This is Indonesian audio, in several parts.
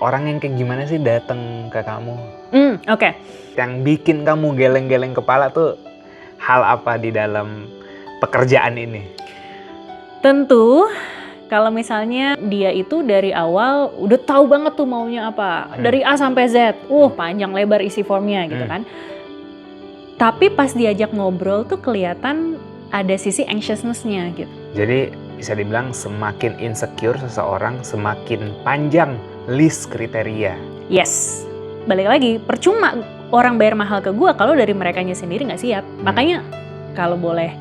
orang yang kayak gimana sih datang ke kamu? Oke. Yang bikin kamu geleng-geleng kepala tuh hal apa di dalam pekerjaan ini? Tentu kalau misalnya dia itu dari awal udah tahu banget tuh maunya apa. Dari A sampai Z. Panjang lebar isi formnya gitu kan. Tapi pas diajak ngobrol tuh kelihatan ada sisi anxiousness-nya gitu. Jadi bisa dibilang semakin insecure seseorang, semakin panjang list kriteria. Yes. Balik lagi, percuma orang bayar mahal ke gue kalau dari merekanya sendiri nggak siap. Makanya kalau boleh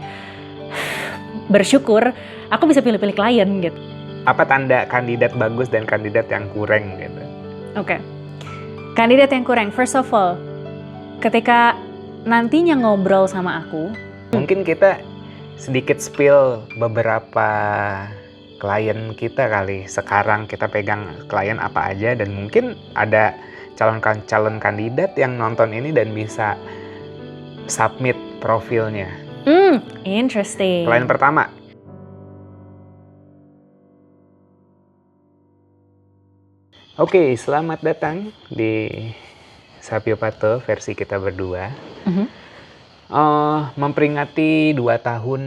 bersyukur, aku bisa pilih-pilih klien gitu. Apa tanda kandidat bagus dan kandidat yang kurang gitu? Oke. Kandidat yang kurang, first of all, ketika nantinya ngobrol sama aku, mungkin kita sedikit spill beberapa klien kita kali. Sekarang kita pegang klien apa aja, dan mungkin ada calon kandidat yang nonton ini dan bisa submit profilnya. Interesting. Klien pertama. Oke, selamat datang di Sapiopato versi kita berdua. Memperingati 2 tahun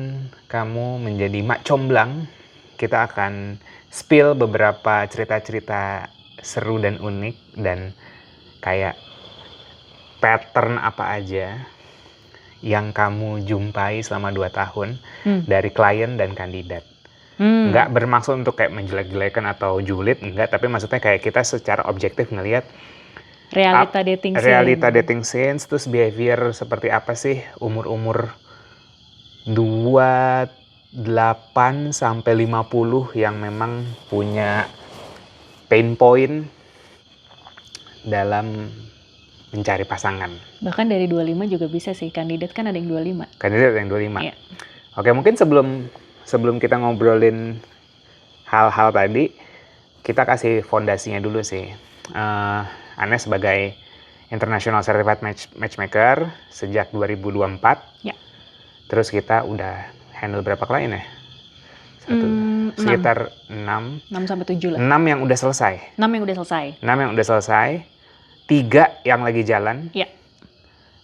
kamu menjadi Mak Comblang, kita akan spill beberapa cerita-cerita seru dan unik, dan kayak pattern apa aja yang kamu jumpai selama 2 tahun dari klien dan kandidat. Nggak bermaksud untuk kayak menjelek-jelekan atau julid, enggak, tapi maksudnya kayak kita secara objektif ngelihat realita dating scenes, terus behavior seperti apa sih umur-umur 28 sampai 50 yang memang punya pain point dalam mencari pasangan. Bahkan dari 25 juga bisa sih, kandidat kan ada yang 25. Kandidat yang 25. Iya. Oke, mungkin sebelum kita ngobrolin hal-hal tadi, kita kasih fondasinya dulu sih. Ane sebagai International Certified Matchmaker sejak 2024. Ya. Terus kita udah handle berapa klien ya? Sekitar 6 sampai 7 lah. 6 yang udah selesai. 6 yang udah selesai. 6 yang udah selesai. 3 yang lagi jalan. Iya.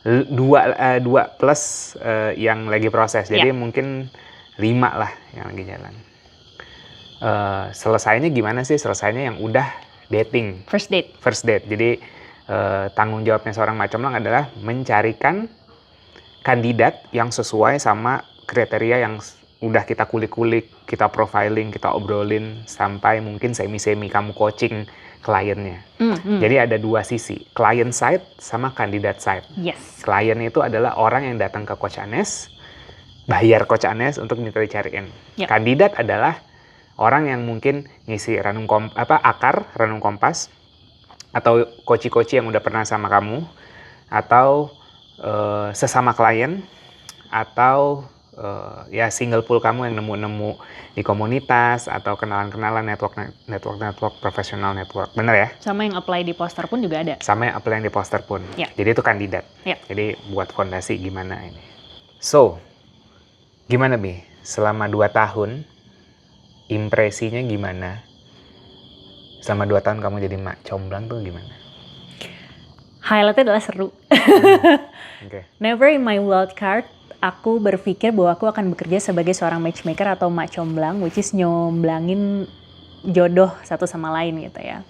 2 plus yang lagi proses. Jadi Ya. mungkin 5 lah yang lagi jalan. Selesainya gimana sih? Selesainya yang udah dating. First date. Jadi tanggung jawabnya seorang Mak Comblang adalah mencarikan kandidat yang sesuai sama kriteria yang udah kita kulik-kulik, kita profiling, kita obrolin, sampai mungkin semi-semi kamu coaching kliennya. Jadi ada 2 sisi, client side sama kandidat side. Yes. Klien itu adalah orang yang datang ke Coach Anes, bayar Coach Anes untuk minta dicariin. Yep. Kandidat adalah orang yang mungkin ngisi Ranum Kompas, atau coach-coach yang udah pernah sama kamu, atau sesama klien, atau ya single pool kamu yang nemu-nemu di komunitas, atau kenalan-kenalan network profesional network. Bener ya? Sama yang apply di poster pun juga ada. Sama yang apply yang di poster pun. Ya. Jadi itu kandidat. Ya. Jadi buat fondasi gimana ini. So, gimana Bi? Selama 2 tahun, impresinya gimana? Selama 2 tahun kamu jadi Mak Comblang tuh gimana? Highlightnya adalah seru. Okay. Never in my wild card, aku berpikir bahwa aku akan bekerja sebagai seorang matchmaker atau Mak Comblang, which is nyomblangin jodoh satu sama lain gitu ya.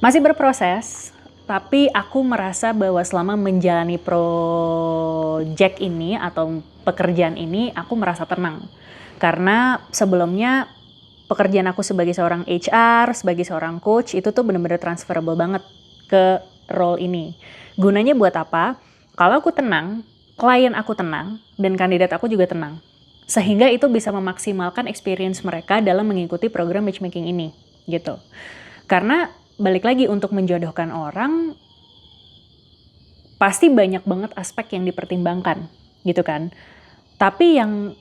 Masih berproses, tapi aku merasa bahwa selama menjalani project ini atau pekerjaan ini, aku merasa tenang. Karena sebelumnya pekerjaan aku sebagai seorang HR, sebagai seorang coach, itu tuh benar-benar transferable banget ke role ini. Gunanya buat apa? Kalau aku tenang, klien aku tenang, dan kandidat aku juga tenang. Sehingga itu bisa memaksimalkan experience mereka dalam mengikuti program matchmaking ini, gitu. Karena balik lagi, untuk menjodohkan orang, pasti banyak banget aspek yang dipertimbangkan, gitu kan. Tapi yang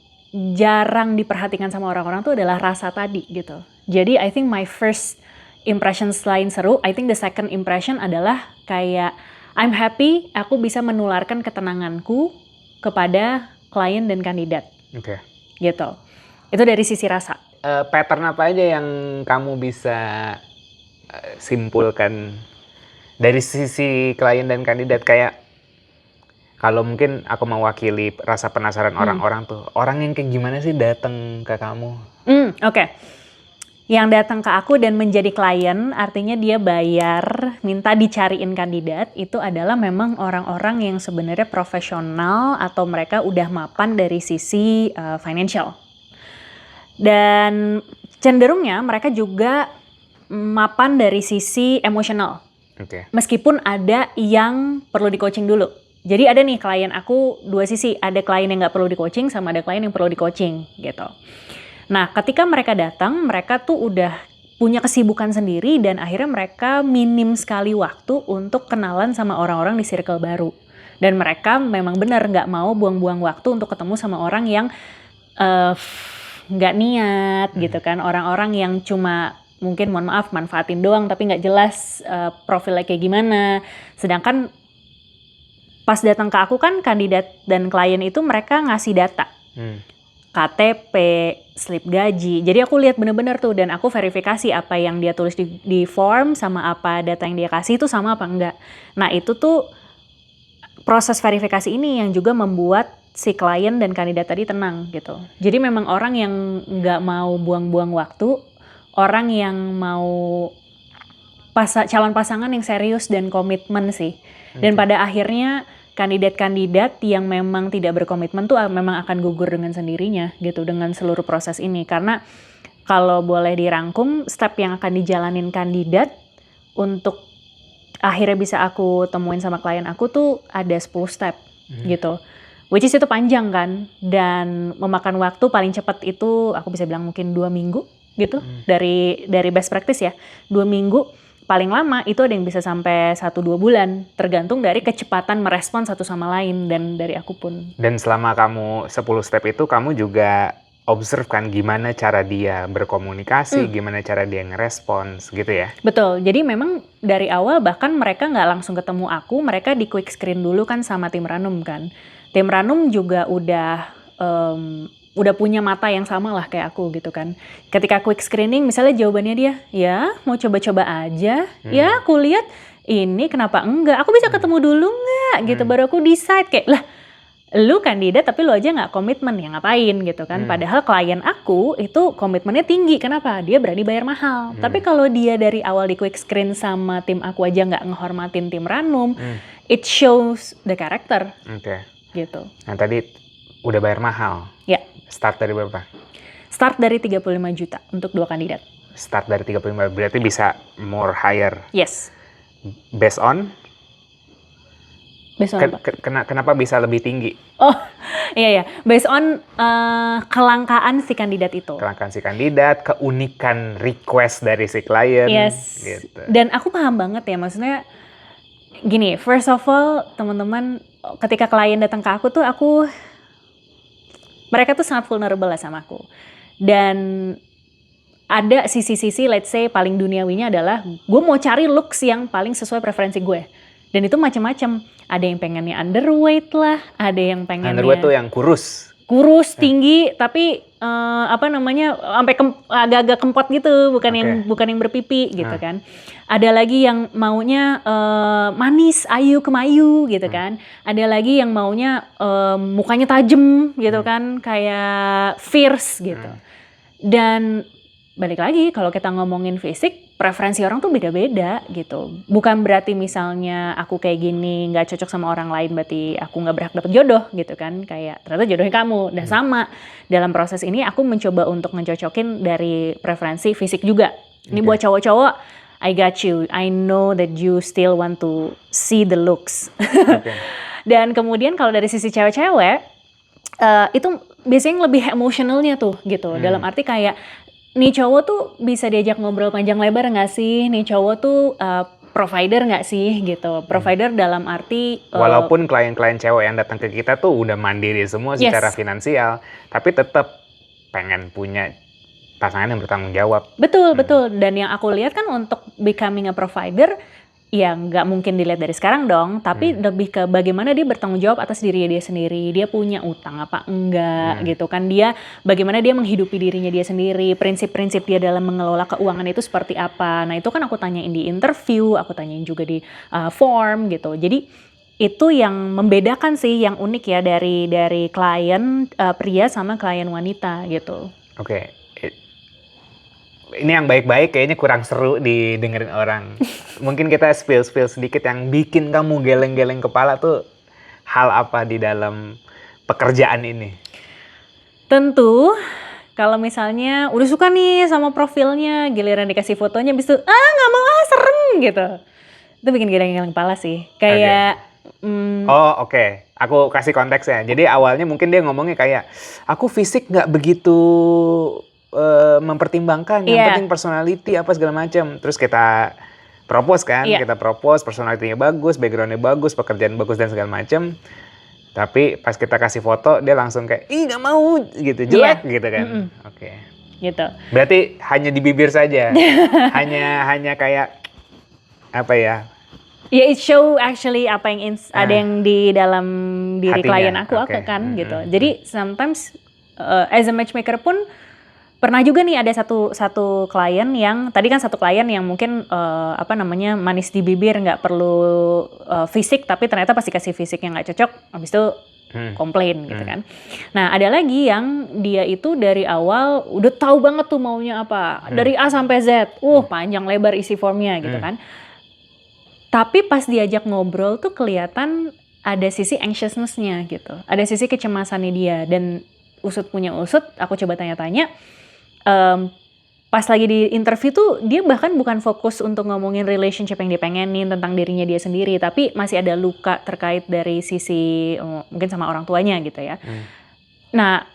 jarang diperhatikan sama orang-orang tuh adalah rasa tadi, gitu. Jadi I think my first impression selain seru, I think the second impression adalah kayak I'm happy aku bisa menularkan ketenanganku kepada klien dan kandidat. Oke. Gitu. Itu dari sisi rasa. Pattern apa aja yang kamu bisa simpulkan dari sisi klien dan kandidat, kayak kalau mungkin aku mewakili rasa penasaran orang-orang tuh, orang yang kayak gimana sih datang ke kamu? Oke. Yang datang ke aku dan menjadi klien, artinya dia bayar, minta dicariin kandidat, itu adalah memang orang-orang yang sebenarnya profesional atau mereka udah mapan dari sisi financial. Dan cenderungnya mereka juga mapan dari sisi emosional. Oke. Meskipun ada yang perlu di-coaching dulu. Jadi ada nih klien aku dua sisi, ada klien yang nggak perlu di-coaching sama ada klien yang perlu di-coaching gitu. Nah, ketika mereka datang, mereka tuh udah punya kesibukan sendiri dan akhirnya mereka minim sekali waktu untuk kenalan sama orang-orang di circle baru. Dan mereka memang benar nggak mau buang-buang waktu untuk ketemu sama orang yang nggak niat gitu kan. Orang-orang yang cuma mungkin mohon maaf manfaatin doang tapi nggak jelas profilnya kayak gimana. Sedangkan pas datang ke aku kan kandidat dan klien itu mereka ngasih data. KTP, slip gaji. Jadi aku lihat bener-bener tuh dan aku verifikasi apa yang dia tulis di form sama apa data yang dia kasih itu sama apa enggak. Nah itu tuh proses verifikasi ini yang juga membuat si klien dan kandidat tadi tenang gitu. Jadi memang orang yang nggak mau buang-buang waktu, orang yang mau calon pasangan yang serius dan komitmen sih. Dan pada akhirnya kandidat-kandidat yang memang tidak berkomitmen tuh memang akan gugur dengan sendirinya gitu dengan seluruh proses ini. Karena kalau boleh dirangkum, step yang akan dijalanin kandidat untuk akhirnya bisa aku temuin sama klien aku tuh ada 10 step gitu. Which is itu panjang kan, dan memakan waktu paling cepat itu aku bisa bilang mungkin 2 minggu gitu, dari best practice ya, 2 minggu. Paling lama itu ada yang bisa sampai 1-2 bulan, tergantung dari kecepatan merespon satu sama lain dan dari aku pun. Dan selama kamu 10 step itu, kamu juga observe kan gimana cara dia berkomunikasi, gimana cara dia ngerespons gitu ya? Betul, jadi memang dari awal bahkan mereka nggak langsung ketemu aku, mereka di quick screen dulu kan sama tim Ranum kan. Tim Ranum juga udah punya mata yang sama lah kayak aku gitu kan. Ketika quick screening misalnya jawabannya dia, ya mau coba-coba aja, ya aku lihat ini kenapa enggak, aku bisa ketemu dulu nggak gitu, baru aku decide kayak lah lu kandidat tapi lu aja nggak komitmen ya ngapain gitu kan. Padahal klien aku itu komitmennya tinggi, kenapa? Dia berani bayar mahal. Tapi kalau dia dari awal di quick screen sama tim aku aja nggak ngehormatin tim Ranum, it shows the character. Oke. Gitu. Nah tadi udah bayar mahal. Ya. Start dari berapa? Start dari 35 juta untuk 2 kandidat. Start dari 35, berarti bisa more higher. Yes. Based on? Based on apa? Kenapa bisa lebih tinggi? Oh, iya. Based on kelangkaan si kandidat itu. Kelangkaan si kandidat, keunikan request dari si klien. Yes. Gitu. Dan aku paham banget ya, maksudnya gini, first of all, teman-teman, ketika klien datang ke aku tuh mereka tuh sangat vulnerable lah sama aku. Dan ada sisi-sisi let's say paling duniawinya adalah gue mau cari looks yang paling sesuai preferensi gue. Dan itu macam-macam. Ada yang pengennya underweight lah, ada yang pengennya underweight tuh yang kurus. Kurus, tinggi, tapi sampai agak-agak kempot gitu, bukan yang berpipi gitu kan. Ada lagi yang maunya manis, ayu kemayu gitu kan. Ada lagi yang maunya mukanya tajam gitu kan, kayak fierce gitu. Dan balik lagi kalau kita ngomongin fisik, preferensi orang tuh beda-beda gitu. Bukan berarti misalnya aku kayak gini nggak cocok sama orang lain berarti aku nggak berhak dapet jodoh gitu kan. Kayak ternyata jodohnya kamu. Dan sama dalam proses ini aku mencoba untuk ngecocokin dari preferensi fisik juga. Ini buat cowok-cowok, I got you. I know that you still want to see the looks. Dan kemudian kalau dari sisi cewek-cewek, itu biasanya lebih emosionalnya tuh gitu. Dalam arti kayak nih cowok tuh bisa diajak ngobrol panjang lebar nggak sih? Nih cowok tuh provider nggak sih gitu? Provider dalam arti walaupun klien-klien cewek yang datang ke kita tuh udah mandiri semua secara finansial, tapi tetap pengen punya pasangan yang bertanggung jawab. Betul. Dan yang aku lihat kan untuk becoming a provider, ya nggak mungkin dilihat dari sekarang dong, tapi lebih ke bagaimana dia bertanggung jawab atas dirinya dia sendiri, dia punya utang apa enggak gitu kan, dia bagaimana dia menghidupi dirinya dia sendiri, prinsip-prinsip dia dalam mengelola keuangan itu seperti apa. Nah itu kan aku tanyain di interview, aku tanyain juga di form gitu. Jadi itu yang membedakan sih, yang unik ya dari klien pria sama klien wanita gitu. Oke. Ini yang baik-baik kayaknya kurang seru didengerin orang. Mungkin kita spill sedikit yang bikin kamu geleng-geleng kepala tuh hal apa di dalam pekerjaan ini? Tentu kalau misalnya udah suka nih sama profilnya, giliran dikasih fotonya habis itu nggak mau, serem gitu. Itu bikin geleng-geleng kepala sih. Kayak Oke. Aku kasih konteksnya. Jadi awalnya mungkin dia ngomongnya kayak, aku fisik nggak begitu mempertimbangkan, yang penting personality apa segala macam. Terus kita propose kan, kita propose, personality-nya bagus, background-nya bagus, pekerjaan bagus dan segala macam. Tapi pas kita kasih foto, dia langsung kayak, ih nggak mau gitu, jelek gitu kan. Oke. Gitu. Berarti hanya di bibir saja, hanya kayak apa ya? Ya, it show actually apa yang ada yang di dalam diri klien aku kan gitu. Jadi sometimes as a matchmaker pun pernah juga nih ada satu klien yang tadi kan satu klien yang mungkin manis di bibir, nggak perlu fisik, tapi ternyata pas dikasih fisik yang nggak cocok, habis itu komplain gitu kan. Nah ada lagi yang dia itu dari awal udah tahu banget tuh maunya apa, dari A sampai Z, panjang lebar isi formnya gitu kan. Tapi pas diajak ngobrol tuh kelihatan ada sisi anxiousness-nya gitu, ada sisi kecemasannya dia. Dan usut punya usut, aku coba tanya-tanya. Pas lagi di interview tuh dia bahkan bukan fokus untuk ngomongin relationship yang dia pengenin tentang dirinya dia sendiri, tapi masih ada luka terkait dari sisi mungkin sama orang tuanya gitu ya. Nah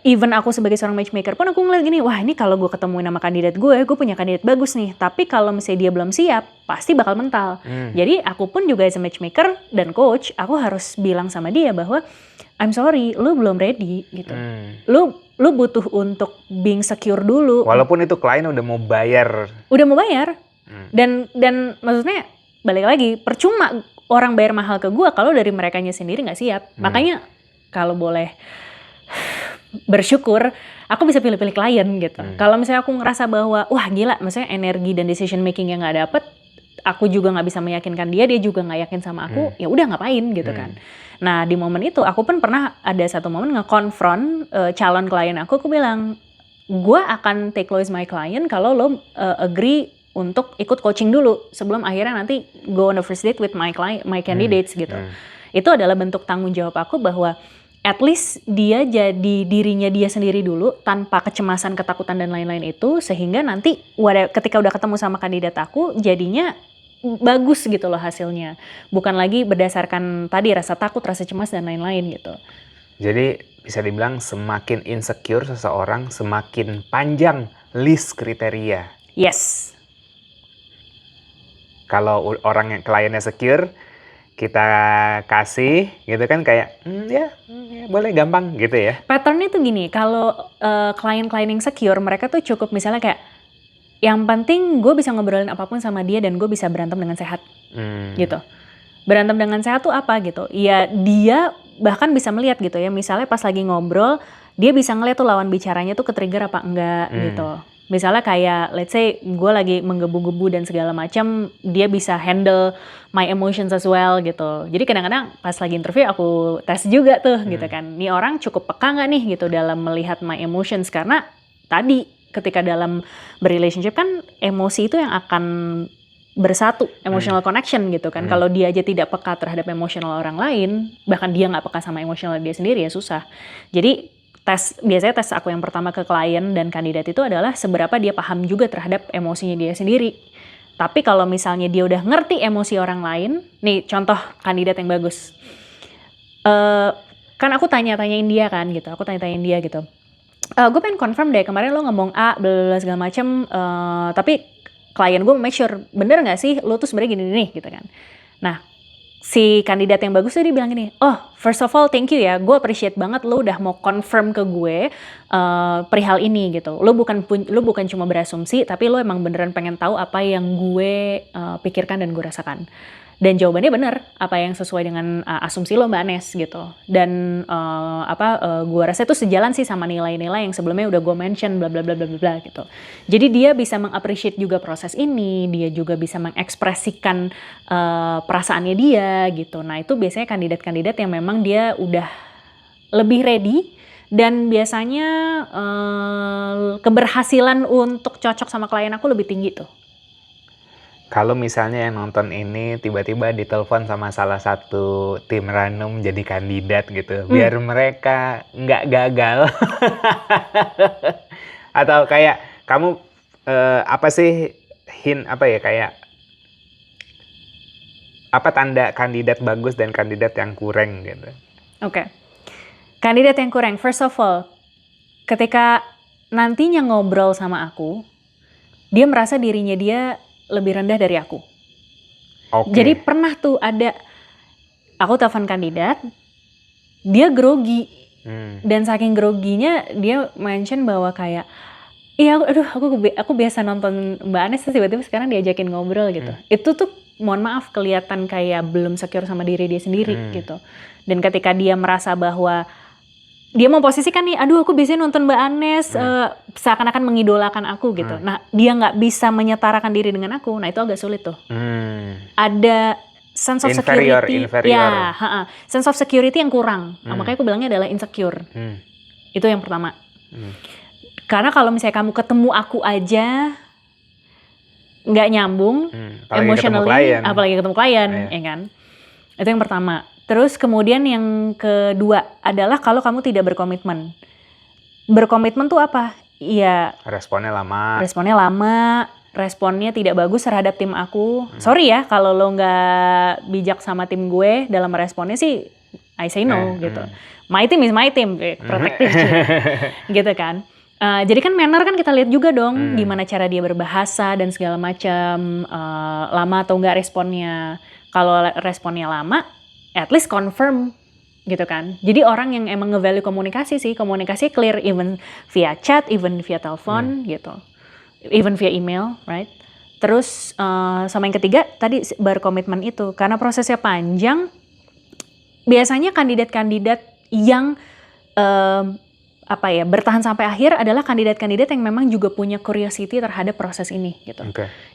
even aku sebagai seorang matchmaker pun aku ngeliat gini, wah ini kalau gue ketemuin sama kandidat gue punya kandidat bagus nih, tapi kalau misalnya dia belum siap pasti bakal mental. Jadi aku pun juga as a matchmaker dan coach, aku harus bilang sama dia bahwa I'm sorry, lu belum ready gitu. Lu butuh untuk being secure dulu. Walaupun itu klien udah mau bayar. Dan maksudnya balik lagi, percuma orang bayar mahal ke gue kalau dari merekanya sendiri nggak siap. Makanya kalau boleh bersyukur, aku bisa pilih-pilih klien gitu. Kalau misalnya aku ngerasa bahwa wah gila, maksudnya energi dan decision making yang nggak dapet, aku juga nggak bisa meyakinkan dia juga nggak yakin sama aku, ya udah ngapain gitu kan. Nah di momen itu aku pun pernah ada satu momen nge-confront calon klien aku bilang, gue akan take lo as my client kalau lo agree untuk ikut coaching dulu sebelum akhirnya nanti go on a first date with my candidates gitu. Itu adalah bentuk tanggung jawab aku bahwa at least dia jadi dirinya dia sendiri dulu tanpa kecemasan, ketakutan dan lain-lain itu, sehingga nanti ketika udah ketemu sama kandidat aku jadinya bagus gitu loh hasilnya. Bukan lagi berdasarkan tadi rasa takut, rasa cemas dan lain-lain gitu. Jadi bisa dibilang semakin insecure seseorang, semakin panjang list kriteria. Yes. Kalau orang yang kliennya secure, kita kasih gitu kan kayak ya boleh gampang gitu ya. Patternnya tuh gini, kalau klien-klien yang secure, mereka tuh cukup misalnya kayak yang penting gue bisa ngobrolin apapun sama dia dan gue bisa berantem dengan sehat gitu. Berantem dengan sehat tuh apa gitu? Ya dia bahkan bisa melihat gitu ya, misalnya pas lagi ngobrol dia bisa ngeliat tuh lawan bicaranya tuh ke-trigger apa enggak gitu. Misalnya kayak let's say gue lagi menggebu-gebu dan segala macam, dia bisa handle my emotions as well gitu. Jadi kadang-kadang pas lagi interview aku tes juga tuh gitu kan. Nih orang cukup peka nggak nih gitu dalam melihat my emotions, karena tadi ketika dalam berrelationship kan emosi itu yang akan bersatu, emotional connection gitu kan. Kalau dia aja tidak peka terhadap emosional orang lain, bahkan dia nggak peka sama emosional dia sendiri, ya susah. Jadi biasanya tes aku yang pertama ke klien dan kandidat itu adalah seberapa dia paham juga terhadap emosinya dia sendiri. Tapi kalau misalnya dia udah ngerti emosi orang lain, nih contoh kandidat yang bagus. Kan aku tanya-tanyain dia kan gitu, gue pengen confirm deh, kemarin lo ngomong A, bla segala macem, tapi klien gue make sure, bener gak sih lo tuh sebenarnya gini nih gitu kan. Nah, si kandidat yang bagus tuh dia bilang gini, oh first of all thank you ya, gue appreciate banget lo udah mau confirm ke gue perihal ini gitu. Lo bukan cuma berasumsi, tapi lo emang beneran pengen tahu apa yang gue pikirkan dan gue rasakan. Dan jawabannya bener, apa yang sesuai dengan asumsi lo Mbak Anes gitu. Dan gue rasa itu sejalan sih sama nilai-nilai yang sebelumnya udah gue mention bla bla bla bla bla gitu. Jadi dia bisa mengappreciate juga proses ini, dia juga bisa mengekspresikan perasaannya dia gitu. Nah itu biasanya kandidat-kandidat yang memang dia udah lebih ready dan biasanya keberhasilan untuk cocok sama klien aku lebih tinggi tuh. Kalau misalnya yang nonton ini tiba-tiba ditelepon sama salah satu tim Ranum jadi kandidat gitu, biar mereka nggak gagal. Atau kayak kamu apa sih kayak apa tanda kandidat bagus dan kandidat yang kurang gitu? Oke. Kandidat yang kurang, first of all, ketika nantinya ngobrol sama aku, dia merasa dirinya dia lebih rendah dari aku. Oke. Jadi pernah tuh ada, aku telepon kandidat, dia grogi. Dan saking groginya dia mention bahwa kayak, iya aku biasa nonton Mbak Anes terus tiba-tiba sekarang diajakin ngobrol gitu. Itu tuh mohon maaf kelihatan kayak belum secure sama diri dia sendiri gitu. Dan ketika dia merasa bahwa dia mau posisikan nih, aduh aku biasanya nonton Mbak Anes seakan-akan mengidolakan aku gitu. Nah dia nggak bisa menyetarakan diri dengan aku, nah itu agak sulit tuh. Ada sense of security, ya, sense of security yang kurang. Makanya aku bilangnya adalah insecure. Itu yang pertama. Karena kalau misalnya kamu ketemu aku aja nggak nyambung, emotionally, apalagi ketemu klien, ya kan? Itu yang pertama. Terus kemudian yang kedua adalah kalau kamu tidak berkomitmen. Berkomitmen tuh apa? Iya. Responnya lama, responnya tidak bagus terhadap tim aku. Sorry ya kalau lo nggak bijak sama tim gue dalam responnya sih, I say no gitu. My team is my team, protective gitu kan. Jadi kan manner kan kita lihat juga dong, gimana cara dia berbahasa dan segala macam, lama atau enggak responnya. Kalau responnya lama, at least confirm gitu kan. Jadi orang yang emang nge-value komunikasi sih, komunikasi clear even via chat, even via telepon gitu. Even via email, right? Terus sama yang ketiga tadi berkomitmen itu. Karena prosesnya panjang, biasanya kandidat-kandidat yang bertahan sampai akhir adalah kandidat-kandidat yang memang juga punya curiosity terhadap proses ini gitu.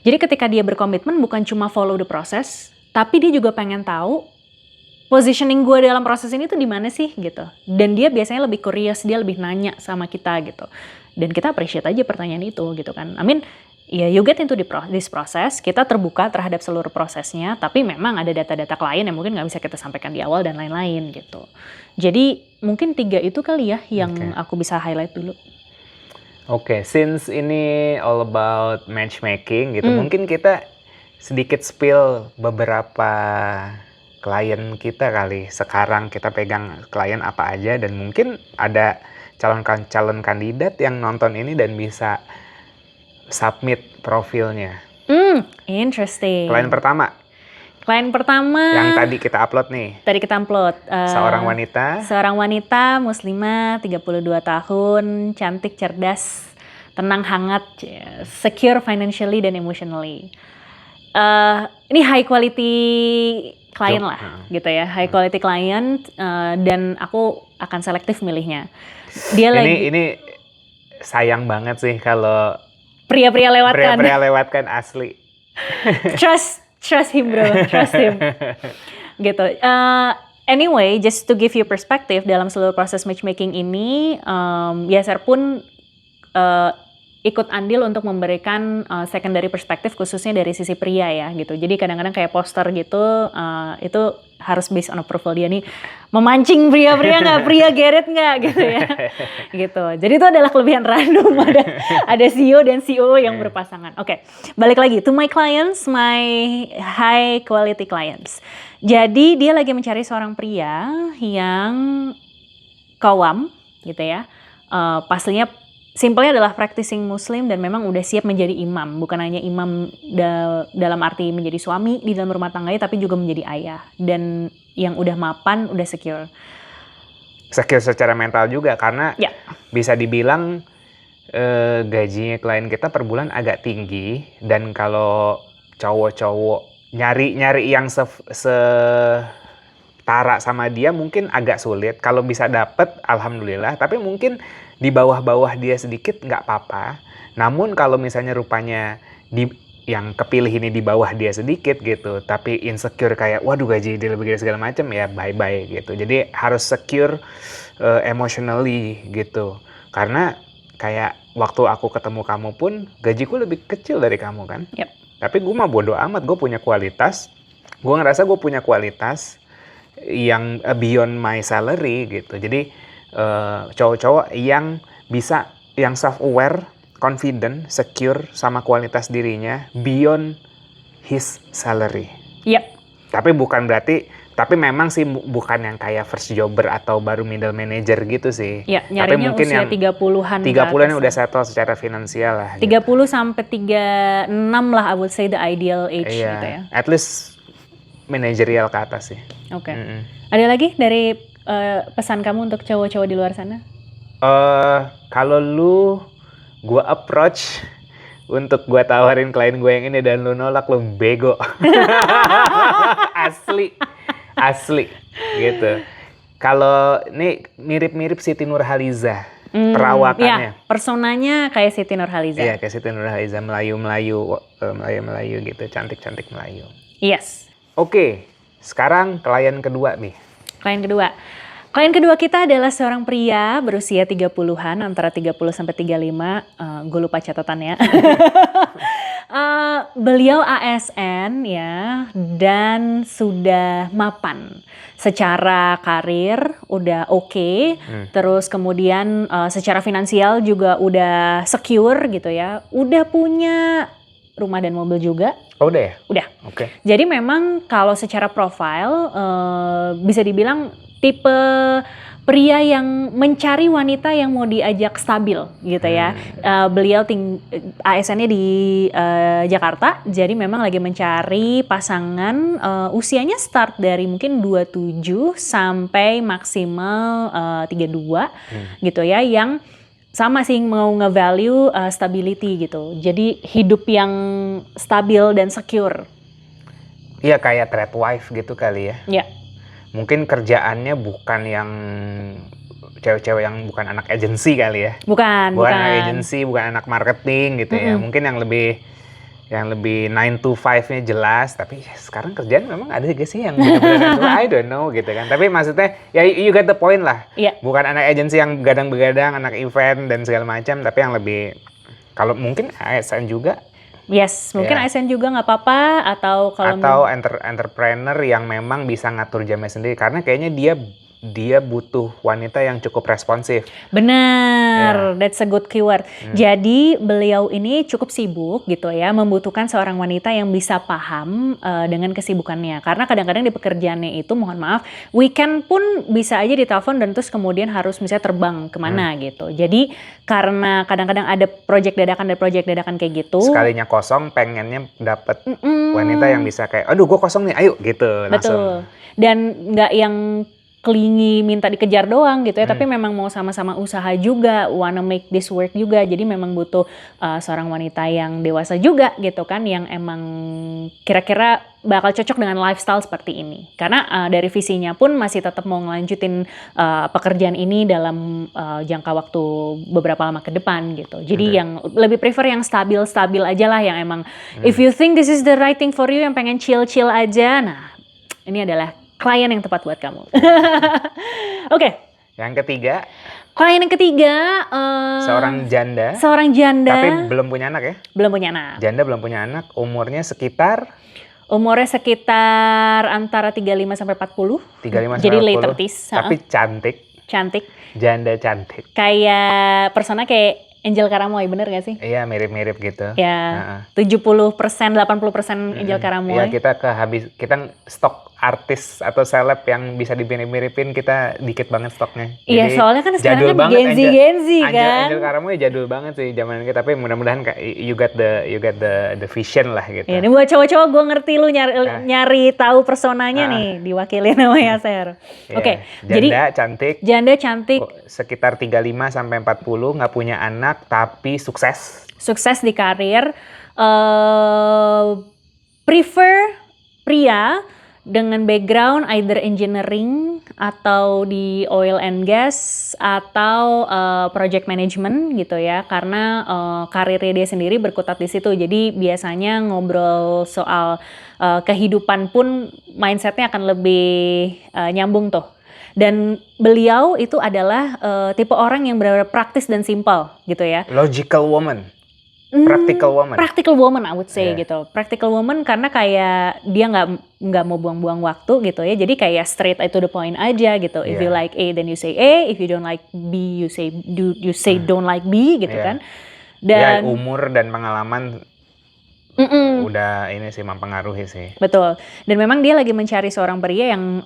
Jadi ketika dia berkomitmen bukan cuma follow the process, tapi dia juga pengen tahu positioning gue dalam proses ini tuh di mana sih gitu. Dan dia biasanya lebih curious, dia lebih nanya sama kita gitu. Dan kita appreciate aja pertanyaan itu gitu kan. I mean, ya you get into this process, kita terbuka terhadap seluruh prosesnya, tapi memang ada data-data klien yang mungkin nggak bisa kita sampaikan di awal dan lain-lain gitu. Jadi mungkin 3 itu kali ya yang aku bisa highlight dulu. Oke, since ini all about matchmaking gitu, mungkin kita sedikit spill beberapa klien kita kali. Sekarang kita pegang klien apa aja dan mungkin ada calon kandidat yang nonton ini dan bisa submit profilnya. Interesting. Klien pertama yang tadi kita upload nih. Seorang wanita muslimah 32 tahun, cantik, cerdas, tenang, hangat, secure financially dan emotionally. Ini high quality klien lah gitu ya, high quality client, dan aku akan selektif milihnya. Ini sayang banget sih kalau pria-pria lewatkan asli. Trust him bro, trust him. Gitu. Anyway, just to give you perspective dalam seluruh proses matchmaking ini, Yasser pun ikut andil untuk memberikan secondary perspektif khususnya dari sisi pria ya gitu. Jadi kadang-kadang kayak poster gitu, itu harus based on approval dia nih, memancing pria-pria nggak, pria geret nggak gitu ya. Gitu. Jadi itu adalah kelebihan random, ada CEO dan CEO yang berpasangan. Oke, balik lagi to my clients, my high quality clients. Jadi dia lagi mencari seorang pria yang kawam gitu ya, pastinya simpelnya adalah practicing muslim dan memang udah siap menjadi imam. Bukan hanya imam dalam arti menjadi suami di dalam rumah tangganya, tapi juga menjadi ayah. Dan yang udah mapan, udah secure. secure secara mental juga karena Ya. bisa dibilang gajinya klien kita per bulan agak tinggi dan kalau cowok-cowok nyari yang setara sama dia mungkin agak sulit. Kalau bisa dapet, alhamdulillah. Tapi mungkin di bawah-bawah dia sedikit nggak apa-apa. Namun kalau misalnya rupanya yang kepilih ini di bawah dia sedikit gitu, tapi insecure kayak, waduh gaji dia lebih gede segala macam, ya bye-bye gitu. Jadi harus secure emotionally gitu. Karena kayak waktu aku ketemu kamu pun gajiku lebih kecil dari kamu kan. Yep. Tapi gue mah bodo amat, gue punya kualitas. Gue ngerasa gue punya kualitas yang beyond my salary gitu. Jadi cowok-cowok yang bisa, yang self-aware, confident, secure sama kualitas dirinya beyond his salary. Yep. Tapi bukan berarti, tapi memang sih bukan yang kayak first jobber atau baru middle manager gitu sih. Ya, Tapi nyarinya mungkin usia yang 30-an. 30-an yang udah settle secara finansial lah. 30 sampai 36 lah, I would say the ideal age Iya, gitu ya. at least manajerial ke atas sih. Oke. Ada lagi dari pesan kamu untuk cowok-cowok di luar sana? Kalau gue approach untuk gue tawarin klien gue yang ini dan lu nolak, lu bego. Asli gitu. Kalau ini mirip-mirip Siti Nurhaliza perawakannya. Ya, personanya kayak Siti Nurhaliza. Iya, kayak Siti Nurhaliza, Melayu gitu, cantik-cantik Melayu. Yes. Oke, sekarang klien kedua nih. Klien kedua kita adalah seorang pria berusia 30-an, antara 30 sampai 35. Gue lupa catatannya. Beliau ASN ya, dan sudah mapan. Secara karir udah oke. Terus kemudian secara finansial juga udah secure gitu ya. Udah punya rumah dan mobil juga. Oh udah ya? Udah. Oke. Jadi memang kalau secara profile bisa dibilang tipe pria yang mencari wanita yang mau diajak stabil gitu ya. Beliau ASN-nya di Jakarta, jadi memang lagi mencari pasangan usianya start dari mungkin 27 sampai maksimal 32 gitu ya, yang sama sih mau nge-value stability gitu. Jadi hidup yang stabil dan secure. Iya, kayak trade wife gitu kali ya. Ya. Mungkin kerjaannya bukan yang cewek-cewek yang bukan anak agensi kali ya. Bukan anak agensi, bukan anak marketing gitu ya. Mungkin yang lebih 9 to 5-nya jelas, tapi sekarang kerjaan memang ada gak sih yang benar-benar I don't know gitu kan. Tapi maksudnya ya you got the point lah. Iya. Bukan anak agensi yang begadang-begadang, anak event dan segala macam, tapi yang lebih, kalau mungkin ASN juga. Yes, mungkin ASN juga nggak apa-apa, atau entrepreneur yang memang bisa ngatur jamnya sendiri, karena kayaknya dia butuh wanita yang cukup responsif. Benar, that's a good keyword. Jadi beliau ini cukup sibuk gitu ya, membutuhkan seorang wanita yang bisa paham dengan kesibukannya. Karena kadang-kadang di pekerjaannya itu, mohon maaf, weekend pun bisa aja ditelepon dan terus kemudian harus misalnya terbang kemana gitu. Jadi karena kadang-kadang ada project dadakan kayak gitu. Sekalinya kosong, pengennya dapet wanita yang bisa kayak, aduh gue kosong nih, ayo gitu langsung. Betul. Dan nggak yang klingi minta dikejar doang gitu ya, tapi memang mau sama-sama usaha juga, wanna make this work juga. Jadi memang butuh seorang wanita yang dewasa juga gitu kan, yang emang kira-kira bakal cocok dengan lifestyle seperti ini. Karena dari visinya pun masih tetap mau ngelanjutin pekerjaan ini dalam jangka waktu beberapa lama ke depan gitu. Jadi yang lebih prefer yang stabil-stabil aja lah, yang emang if you think this is the right thing for you, yang pengen chill-chill aja, nah ini adalah klien yang tepat buat kamu. Oke. Yang ketiga. Klien yang ketiga. Seorang janda. Tapi belum punya anak ya? Belum punya anak. Janda belum punya anak. Umurnya sekitar antara 35 sampai 40. 35 Jadi sampai 40. late 30s. Tapi cantik. Janda cantik. Kayak persona kayak Angel Karamoy, bener gak sih? Iya, mirip-mirip gitu. Ya, 70%, 80% Angel Karamoy. Iya, kita stok artis atau seleb yang bisa dimirip-miripin kita dikit banget stoknya. Iya, Jadi soalnya kan sekarang jadul kan banget Gen Z kan. Angel Karamo ya jadul banget sih zaman kita, tapi mudah-mudahan you got the vision lah gitu. Ya, ini buat cowok-cowok gue ngerti lu nyari tahu personanya Ah. nih diwakilin sama Yaser. Iya, Oke, janda cantik, janda cantik, sekitar 35 sampai 40, nggak punya anak tapi sukses. sukses di karir, prefer pria dengan background either engineering atau di oil and gas atau project management gitu ya, karena karirnya dia sendiri berkutat di situ. Jadi biasanya ngobrol soal kehidupan pun mindsetnya akan lebih nyambung tuh. Dan beliau itu adalah tipe orang yang benar-benar praktis dan simpel gitu ya. Logical woman. Practical woman. Practical woman I would say Yeah. gitu. Practical woman karena kayak dia nggak mau buang-buang waktu gitu ya. Jadi kayak straight to the point aja gitu. If you Yeah. like A then you say A, if you don't like B you say don't like B gitu Yeah. kan. Ya, Dan umur dan pengalaman udah ini sih mempengaruhi sih. betul. Dan memang dia lagi mencari seorang pria yang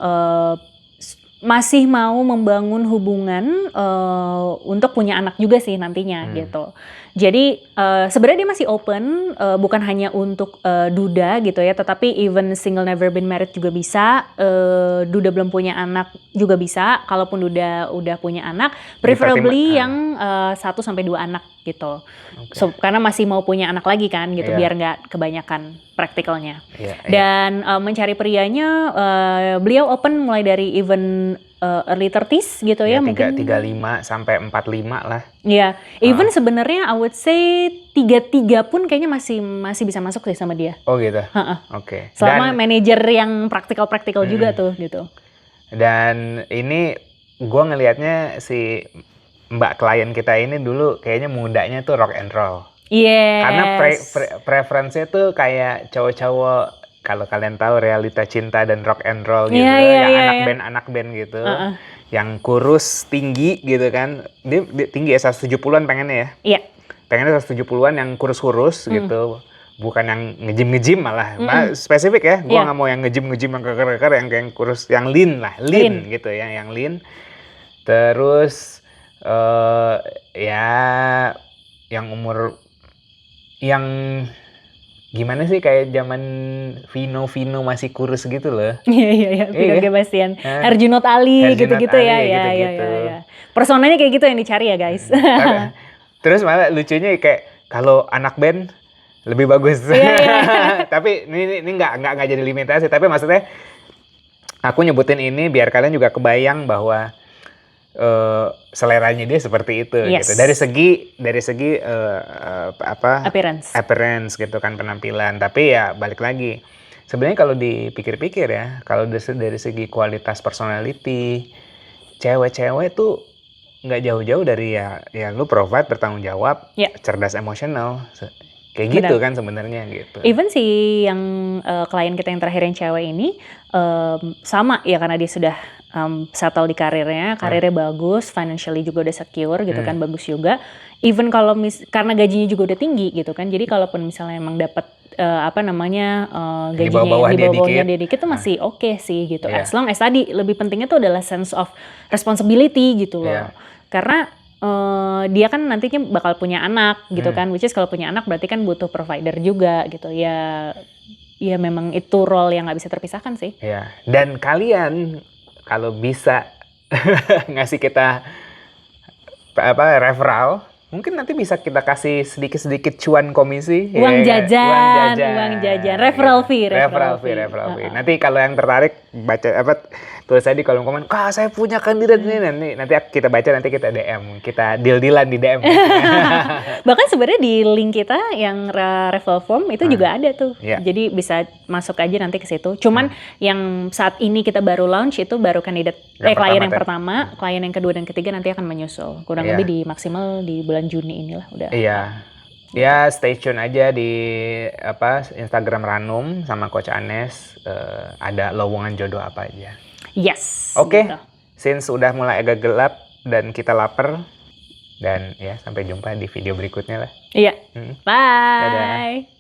masih mau membangun hubungan untuk punya anak juga sih nantinya gitu. Jadi sebenarnya dia masih open, bukan hanya untuk duda gitu ya, tetapi even single never been married juga bisa, duda belum punya anak juga bisa. Kalaupun duda udah punya anak, preferably yang 1 sampai 2 anak gitu. Okay. So, karena masih mau punya anak lagi kan gitu, Yeah. biar nggak kebanyakan praktikalnya. Yeah, Dan mencari prianya, beliau open mulai dari even early 30s gitu ya, mungkin 35 sampai 45 lah. ya, even sebenarnya I would say 33 pun kayaknya masih bisa masuk sih sama dia. Oh gitu. Ha-ha. Oke. Selama manajer yang praktikal juga tuh gitu. Dan ini gue ngelihatnya si Mbak klien kita ini dulu kayaknya mudanya tuh rock and roll. Yes. Karena preferensinya tuh kayak cowok-cowok, kalau kalian tahu realita cinta dan rock and roll gitu, yang anak band gitu, yang kurus tinggi gitu kan, dia tinggi ya 170-an pengennya ya. Iya. Pengennya 170-an yang kurus-kurus gitu. Bukan yang nge-gym malah. Spesifik ya, gua nggak mau yang nge-gym yang keker-keker, yang kurus, yang lean gitu ya, yang lean. Terus ya yang umur yang gimana sih, kayak zaman Vino masih kurus gitu loh. Iya. Vino Gebastian, Herjunot Ali gitu-gitu ya. Ya. Personanya kayak gitu yang dicari ya guys. Terus malah lucunya kayak kalau anak band lebih bagus. Tapi ini nggak jadi limitasi. Tapi maksudnya aku nyebutin ini biar kalian juga kebayang bahwa seleranya dia seperti itu gitu. Dari segi appearance gitu kan, penampilan. Tapi ya balik lagi, sebenarnya kalau dipikir-pikir ya, kalau dari segi kualitas personality, cewek-cewek tuh nggak jauh-jauh dari ya lu provide, bertanggung jawab, cerdas emosional, kayak gitu kan sebenarnya gitu. Even si yang klien kita yang terakhir yang cewek ini sama ya, karena dia sudah settle di karirnya bagus, financially juga udah secure gitu kan, bagus juga. Even kalau karena gajinya juga udah tinggi gitu kan, jadi kalaupun misalnya emang dapat gajinya di bawah-bawahnya dia dikit tuh masih oke sih gitu. As long as tadi lebih pentingnya tuh adalah sense of responsibility gitu loh. Karena dia kan nantinya bakal punya anak gitu kan, which is kalau punya anak berarti kan butuh provider juga gitu ya. Ya memang itu role yang nggak bisa terpisahkan sih. Ya, dan kalian kalau bisa ngasih kita referral, mungkin nanti bisa kita kasih sedikit-sedikit cuan komisi. Uang jajan. Referral fee. Nanti kalau yang tertarik baca tulis aja di kolom komen, "Kak, saya punya kandidat ini." Nanti kita baca, nanti kita DM, kita deal-dealan di DM. Bahkan sebenarnya di link kita yang referral form itu juga ada tuh. Jadi bisa masuk aja nanti ke situ. Cuman yang saat ini kita baru launch itu baru kandidat klien yang pertama, klien yang kedua dan ketiga nanti akan menyusul. Kurang lebih di maksimal di bulan Juni inilah udah. Iya. Ya, stay tune aja di Instagram Ranum sama Coach Anes, ada lowongan jodoh apa aja. Yes. Oke. Gitu. Since udah mulai agak gelap dan kita lapar, dan ya sampai jumpa di video berikutnya lah. Iya. Bye. Dadah.